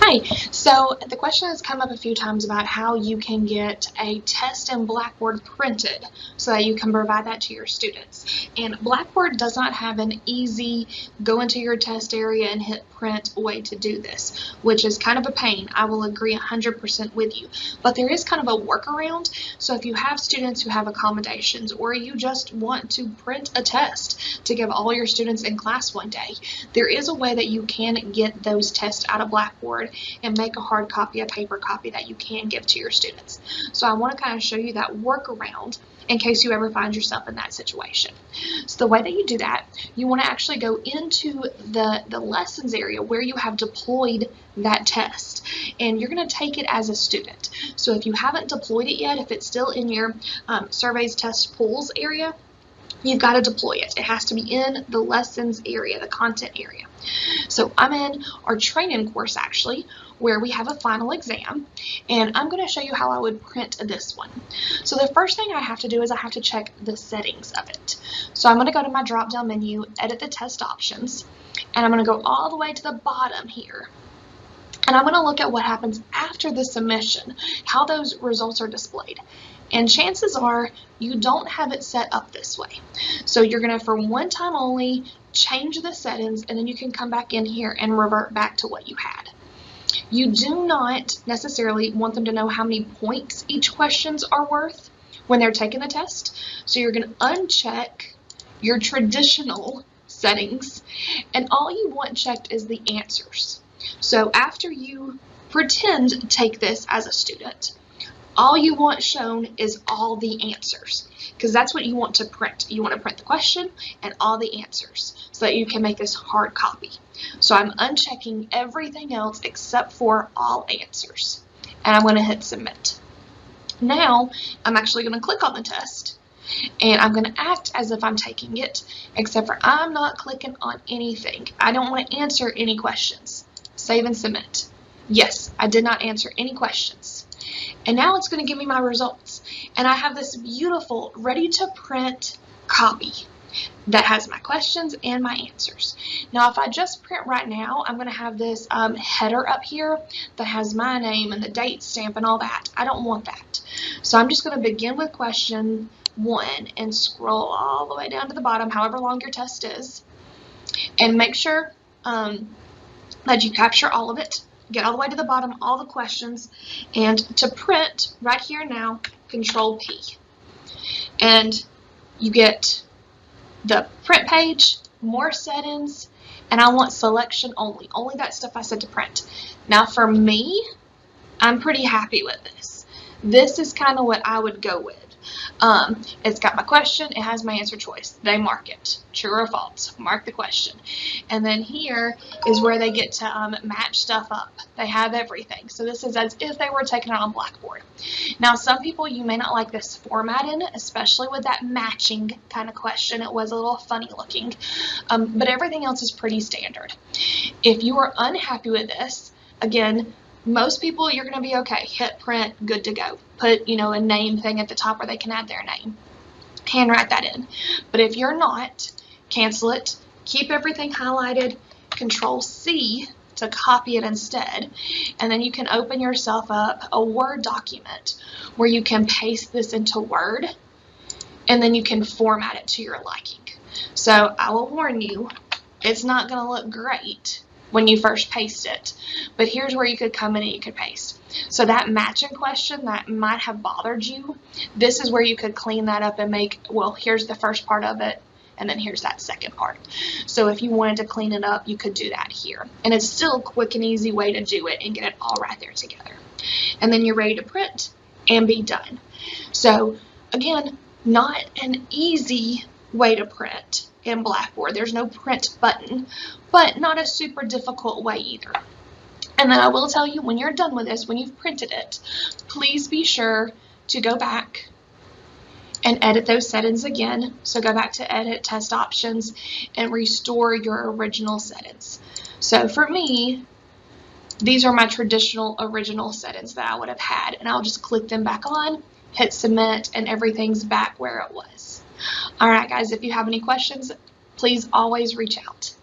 Hi, so the question has come up a few times about how you can get a test in Blackboard printed so that you can provide that to your students. And Blackboard does not have an easy go into your test area and hit print way to do this, which is kind of a pain. I will agree 100% with you, but there is kind of a workaround. So if you have students who have accommodations or you just want to print a test to give all your students in class one day, there is a way that you can get those tests out of Blackboard and make a hard copy, a paper copy that you can give to your students. So I want to kind of show you that workaround in case you ever find yourself in that situation. So the way that you do that, you want to actually go into the lessons area where you have deployed that test, and you're going to take it as a student. So if you haven't deployed it yet, if it's still in your surveys, test, pools area, you've got to deploy it. It has to be in the lessons area, the content area. So I'm in our training course actually, where we have a final exam, and I'm going to show you how I would print this one. So the first thing I have to do is I have to check the settings of it. So I'm going to go to my drop down menu, edit the test options, and I'm going to go all the way to the bottom here. And I'm going to look at what happens after the submission, how those results are displayed. And chances are you don't have it set up this way. So you're going to, for one time only, change the settings, and then you can come back in here and revert back to what you had. You do not necessarily want them to know how many points each questions are worth when they're taking the test. So you're going to uncheck your traditional settings, and all you want checked is the answers. So after you pretend to take this as a student, all you want shown is all the answers, because that's what you want to print. You want to print the question and all the answers so that you can make this hard copy. So I'm unchecking everything else except for all answers, and I'm going to hit submit. Now I'm actually going to click on the test, and I'm going to act as if I'm taking it, except for I'm not clicking on anything. I don't want to answer any questions. Save and submit. Yes, I did not answer any questions. And now it's going to give me my results. And I have this beautiful ready to print copy that has my questions and my answers. Now if I just print right now, I'm going to have this header up here that has my name and the date stamp and all that. I don't want that. So I'm just going to begin with question 1 and scroll all the way down to the bottom, however long your test is, and make sure that you capture all of it. Get all the way to the bottom, all the questions, and to print right here now, Control P. And you get the print page, more settings, and I want selection only that stuff I said to print. Now for me, I'm pretty happy with this. This is kind of what I would go with. It's got my question, it has my answer choice. They mark it, true or false, mark the question. And then here is where they get to match stuff up. They have everything. So this is as if they were taking it on Blackboard. Now some people, you may not like this formatting, especially with that matching kind of question. It was a little funny looking, but everything else is pretty standard. If you are unhappy with this, again, most people, you're going to be okay. Hit print, good to go. Put, a name thing at the top where they can add their name. Handwrite that in. But if you're not, cancel it. Keep everything highlighted. Control C to copy it instead. And then you can open yourself up a Word document where you can paste this into Word, and then you can format it to your liking. So I will warn you, it's not going to look great when you first paste it, but here's where you could come in and you could paste. So that matching question that might have bothered you, this is where you could clean that up and make, well, here's the first part of it, and then here's that second part. So if you wanted to clean it up, you could do that here. And it's still a quick and easy way to do it and get it all right there together. And then you're ready to print and be done. So again, not an easy way to print in Blackboard. There's no print button, but not a super difficult way either. And then I will tell you, when you're done with this, when you've printed it, please be sure to go back and edit those settings again. So go back to edit test options and restore your original settings. So for me, these are my traditional original settings that I would have had, and I'll just click them back on, hit submit, and everything's back where it was. All right, guys, if you have any questions, please always reach out.